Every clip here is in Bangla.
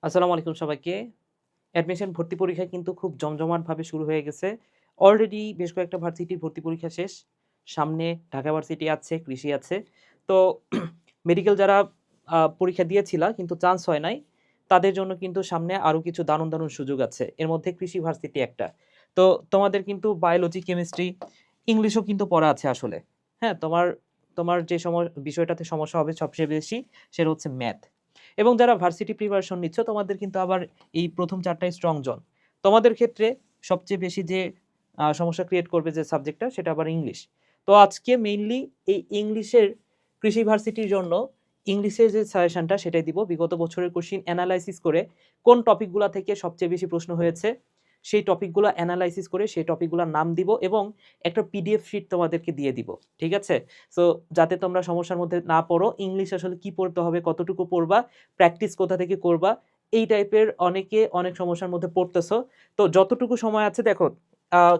আসসালামু আলাইকুম সবাইকে। অ্যাডমিশন ভর্তি পরীক্ষা কিন্তু খুব জমজমাটভাবে শুরু হয়ে গেছে। অলরেডি বেশ কয়েকটা ভার্সিটির ভর্তি পরীক্ষা শেষ। সামনে ঢাকা ভার্সিটি আছে, কৃষি আছে। তো মেডিকেল যারা পরীক্ষা দিয়েছিলা কিন্তু চান্স হয় নাই, তাদের জন্য কিন্তু সামনে আরো কিছু দারুণ, দারুণ সুযোগ আছে। এর মধ্যে কৃষি ভার্সিটি একটা। তো তোমাদের কিন্তু বায়োলজি, কেমিস্ট্রি, ইংলিশও কিন্তু পড়া আছে আসলে। হ্যাঁ? তোমার তোমার যে বিষয়টাতে সমস্যা হবে সবচেয়ে বেশি সেটা হচ্ছে ম্যাথ। এবং যারা ভার্সিটি প্রিপারেশন নিচ্ছ তোমাদের কিন্তু আবার এই ১ম ৪ টাই স্ট্রং জোন। তোমাদের ক্ষেত্রে সবচেয়ে বেশি যে সমস্যা ক্রিয়েট করবে যে সাবজেক্টটা সেটা আবার ইংলিশ। তো আজকে মেইনলি এই ইংলিশের কৃষি ভার্সিটির জন্য ইংলিশের যে সাজেশনটা সেটাই দিব। বিগত বছরের কোশ্চেন এনালাইসিস করে কোন টপিকগুলা থেকে সবচেয়ে বেশি প্রশ্ন হয়েছে সেই টপিকগুলা এনালাইসিস করে সেই টপিকগুলার নাম দিব এবং একটা পিডিএফ শিট তোমাদেরকে দিয়ে দিব। ঠিক আছে? সো যাতে তোমরা সমস্যার মধ্যে না পড়ো, ইংলিশ আসলে কি পড়তে হবে, কতটুকু পড়বা, প্র্যাকটিস কোথা থেকে করবা, এই টাইপের অনেকে অনেক সমস্যার মধ্যে পড়তেছো। তো যতটুকু সময় আছে দেখো,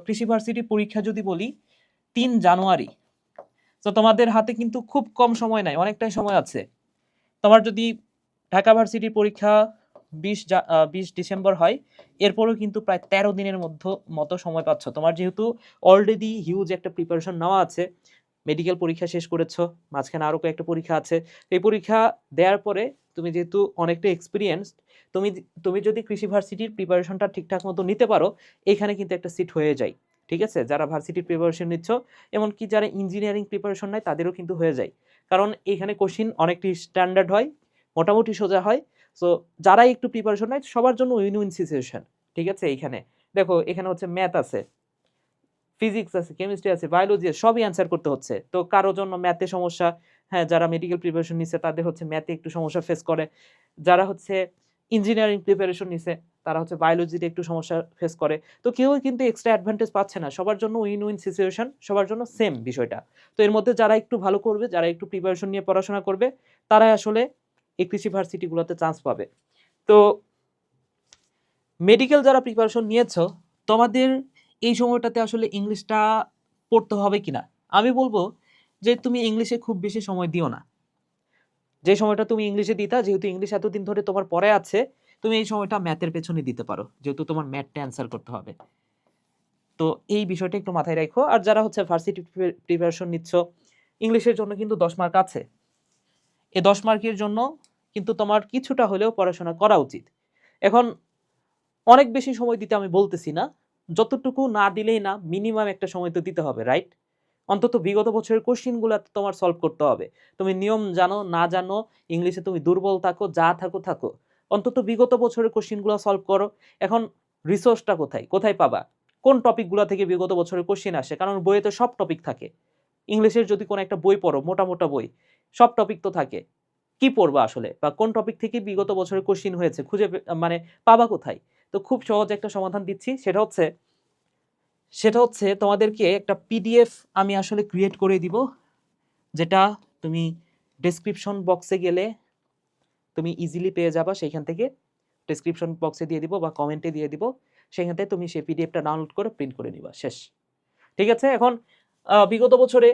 কৃষি ভার্সিটি পরীক্ষা যদি বলি ৩ জানুয়ারি। তো তোমাদের হাতে কিন্তু খুব কম সময় নাই, অনেকটাই সময় আছে। তোমার যদি ঢাকা ভার্সিটির পরীক্ষা ২০ ডিসেম্বর হয়, এরপরেও কিন্তু প্রায় ১৩ দিনের মতো সময় পাচ্ছ। তোমার যেহেতু অলরেডি হিউজ একটা প্রিপারেশন নেওয়া আছে, মেডিকেল পরীক্ষা শেষ করেছো, মাঝখানে আরো কয়েকটা পরীক্ষা আছে। এই পরীক্ষা দেওয়ার পরে তুমি যেহেতু অনেকটা এক্সপিরিয়েন্সড, তুমি তুমি যদি কৃষি ভার্সিটির প্রিপারেশনটা ঠিকঠাক মতো নিতে পারো, এখানে কিন্তু একটা সিট হয়ে যায়। ঠিক আছে? যারা ভার্সিটির প্রিপারেশন নিচ্ছ, এমনকি যারা ইঞ্জিনিয়ারিং প্রিপারেশন নেয় তাদেরও কিন্তু হয়ে যায়। কারণ এখানে কোশ্চিন অনেকটি স্ট্যান্ডার্ড হয়, মোটামুটি সোজা হয়। সো যারা একটু প্রিপারেশন নেয় সবার জন্য উইন উইন সিচুয়েশন। ঠিক আছে? এইখানে দেখো, এখানে হচ্ছে ম্যাথ আছে, ফিজিক্স আছে, কেমিস্ট্রি আছে, বায়োলজি আছে, সবই অ্যান্সার করতে হচ্ছে। তো কারো জন্য ম্যাথে সমস্যা, হ্যাঁ, যারা মেডিকেল প্রিপারেশন নিচ্ছে তাদের হচ্ছে ম্যাথে একটু সমস্যা ফেস করে। যারা হচ্ছে ইঞ্জিনিয়ারিং প্রিপারেশন নিছে তারা হচ্ছে বায়োলজিতে একটু সমস্যা ফেস করে। তো কেউই কিন্তু এক্সট্রা অ্যাডভান্টেজ পাচ্ছে না। সবার জন্য উইন উইন সিচুয়েশন, সবার জন্য সেম বিষয়টা। তো এর মধ্যে যারা একটু ভালো করবে, যারা একটু প্রিপারেশন নিয়ে পড়াশোনা করবে, তারাই আসলে এই কৃষি ভার্সিটিগুলোতে চান্স পাবে। তো মেডিকেল যারা প্রিপারেশন নিয়েছো, তোমাদের এই সময়টাতে আসলে ইংলিশটা পড়তে হবে কিনা? আমি বলবো যে তুমি ইংলিশে খুব বেশি সময় দিও না। যে সময়টা তুমি ইংলিশে দিতা, যেহেতু ইংলিশ এতদিন ধরে তোমার পড়ে আছে, তুমি এই সময়টা ম্যাথের পেছনে দিতে পারো, যেহেতু তোমার ম্যাথটা অ্যান্সার করতে হবে। তো এই বিষয়টা একটু মাথায় রাখো। আর যারা হচ্ছে ভার্সিটি প্রিপারেশন নিচ্ছ, ইংলিশের জন্য কিন্তু ১০ মার্ক আছে। এই ১০ মার্কের জন্য কিন্তু তোমার কিছুটা হলেও পড়াশোনা করা উচিত। এখন অনেক বেশি সময় দিতে আমি বলতেছি না, যতটুকু না দিলেই না, মিনিমাম একটা সময় তো দিতে হবে, রাইট? অন্তত বিগত বছরের কোশ্চিনগুলো তোমার সলভ করতে হবে। তুমি নিয়ম জানো না জানো, ইংলিশে তুমি দুর্বল থাকো, যা থাকো থাকো, অন্তত বিগত বছরের কোশ্চিনগুলো সলভ করো। এখন রিসোর্সটা কোথায় কোথায় পাবা? কোন টপিকগুলো থেকে বিগত বছরের কোশ্চিন আসে? কারণ বইয়েতে সব টপিক থাকে। ইংলিশের যদি কোনো একটা বই পড়ো, মোটা মোটা বই, সব টপিক তো থাকে। কি পড়বা আসলে, বা কোন টপিক থেকে বিগত বছরের কোশ্চিন হয়েছে খুঁজে মানে পাবা কোথায়? তো খুব সহজ একটা সমাধান দিচ্ছি, সেটা হচ্ছে তোমাদেরকে একটা পিডিএফ আমি আসলে ক্রিয়েট করে দিব, যেটা তুমি ডেসক্রিপশন বক্সে গেলে তুমি ইজিলি পেয়ে যাবা। সেইখান থেকে ডেসক্রিপশন বক্সে দিয়ে দিব বা কমেন্টে দিয়ে দিব, সেখান থেকে তুমি সেই পিডিএফটা ডাউনলোড করে প্রিন্ট করে নিবা, শেষ। ঠিক আছে? এখন বিগত বছরে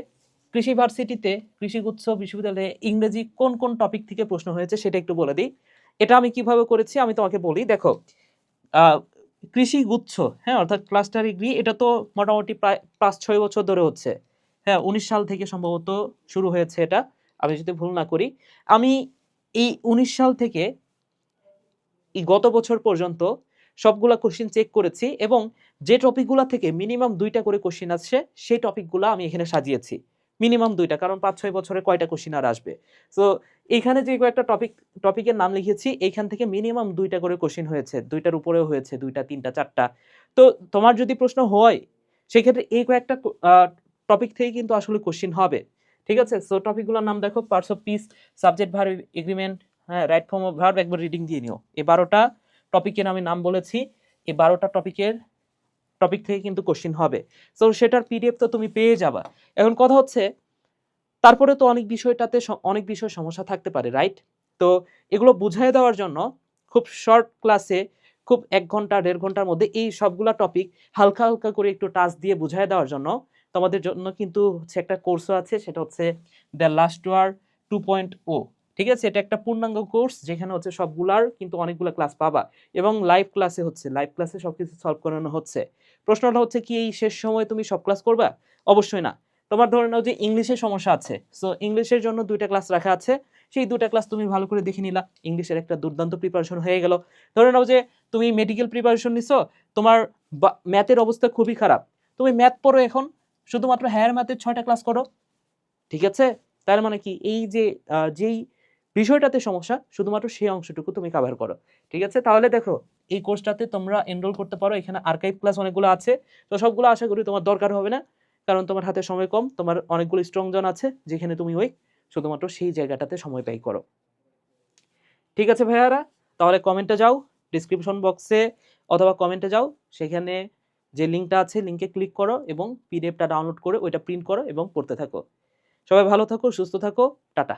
কৃষি ভার্সিটিতে, কৃষিগুচ্ছ বিশ্ববিদ্যালয়ে ইংরেজি কোন কোন টপিক থেকে প্রশ্ন হয়েছে সেটা একটু বলে দিই। এটা আমি কিভাবে করেছি আমি তোমাকে বলি। দেখো, আহ, কৃষি গুচ্ছ, হ্যাঁ, অর্থাৎ ক্লাস্টার ডিগ্রি, এটা তো মোটামুটি প্রায় ৫-৬ বছর ধরে হচ্ছে। হ্যাঁ, ১৯ সাল থেকে সম্ভবত শুরু হয়েছে এটা, আমি যদি ভুল না করি। আমি এই ১৯ সাল থেকে এই গত বছর পর্যন্ত সবগুলা কোশ্চিন চেক করেছি এবং যে টপিকগুলা থেকে মিনিমাম ২টা করে কোশ্চিন আসছে সেই টপিকগুলা আমি এখানে সাজিয়েছি। মিনিমাম ২টা, কারণ ৫-৬ বছরে কয়টা কোশ্চিন আর আসবে। সো এইখানে যে কয়েকটা টপিকের নাম লিখেছি, এইখান থেকে মিনিমাম ২টা করে কোশ্চিন হয়েছে, ২টার উপরেও হয়েছে, ২টা, ৩টা, ৪টা। তো তোমার যদি প্রশ্ন হয়, সেক্ষেত্রে এই কয়েকটা টপিক থেকে কিন্তু আসলে কোশ্চিন হবে। ঠিক আছে? সো টপিকগুলোর নাম দেখো: parts of piece, subject verb agreement, হ্যাঁ, রাইট ফর্ম অফ ভার্ব, একবার রিডিং দিয়ে নিও। এই ১২টা টপিকের আমি নাম বলেছি। এই ১২টা টপিক থেকে কিন্তু কোশ্চিন হবে। সো সেটার পিডিএফ তো তুমি পেয়ে যাবা। এখন কথা হচ্ছে, তারপরে তো অনেক বিষয় সমস্যা থাকতে পারে, রাইট? তো এগুলো বুঝাই দেওয়ার জন্য খুব শর্ট ক্লাসে, খুব ১ ঘন্টা ১.৫ ঘন্টার মধ্যে এই সবগুলা টপিক হালকা হালকা করে একটু টাচ দিয়ে বুঝাই দেওয়ার জন্য তোমাদের জন্য কিন্তু হচ্ছে একটা কোর্সও আছে, সেটা হচ্ছে দ্য লাস্ট ওয়ার 2.0। ঠিক আছে? এটা একটা পূর্ণাঙ্গ কোর্স যেখানে হচ্ছে সবগুলার কিন্তু অনেকগুলা ক্লাস পাবা এবং লাইভ ক্লাসে হচ্ছে। লাইভ ক্লাসে সবকিছু সলভ করানো হচ্ছে। প্রশ্নটা হচ্ছে কি এই শেষ সময়ে তুমি সব ক্লাস করবা? অবশ্যই না। তোমার ধরে নাও যে ইংলিশের সমস্যা আছে। সো ইংলিশের জন্য ২ টা ক্লাস রাখা আছে। সেই ২ টা ক্লাস তুমি ভালো করে দেখে নিলা। ইংলিশের একটা দুর্দান্ত প্রিপারেশন হয়ে গেল। ধরে নাও যে তুমি মেডিকেল প্রিপারেশন নিছো, তোমার ম্যাথের অবস্থা খুবই খারাপ। তুমি ম্যাথ পড়ো এখন। শুধুমাত্র হায়ার ম্যাথের ৬ টা ক্লাস করো। ঠিক আছে? তার মানে কি এই যে যেই বিষয়টাতে সমস্যা শুধুমাত্র সেই অংশটুকু তুমি কভার করো। ঠিক আছে? তাহলে দেখো এই কোর্সটাতে তোমরা এনরোল করতে পারো। এখানে আর্কাইভ ক্লাস অনেকগুলো আছে। তো সবগুলো আশা করি তোমার দরকার হবে না। কারণ তোমার হাতে সময় কম। তোমার অনেকগুলো স্ট্রং জোন আছে যেখানে তুমি উইক। শুধুমাত্র সেই জায়গাটাতে সময় ব্যয় করো। ঠিক আছে ভাইয়ারা? তাহলে কমেন্টে যাও। ডেসক্রিপশন বক্সে অথবা কমেন্টে যাও। সেখানে যে লিঙ্কটা আছে লিঙ্কে ক্লিক করো এবং পিডিএফটা ডাউনলোড করে ওইটা প্রিন্ট করো এবং পড়তে থাকো। সবাই ভালো থাকো, সুস্থ থাকো। টাটা।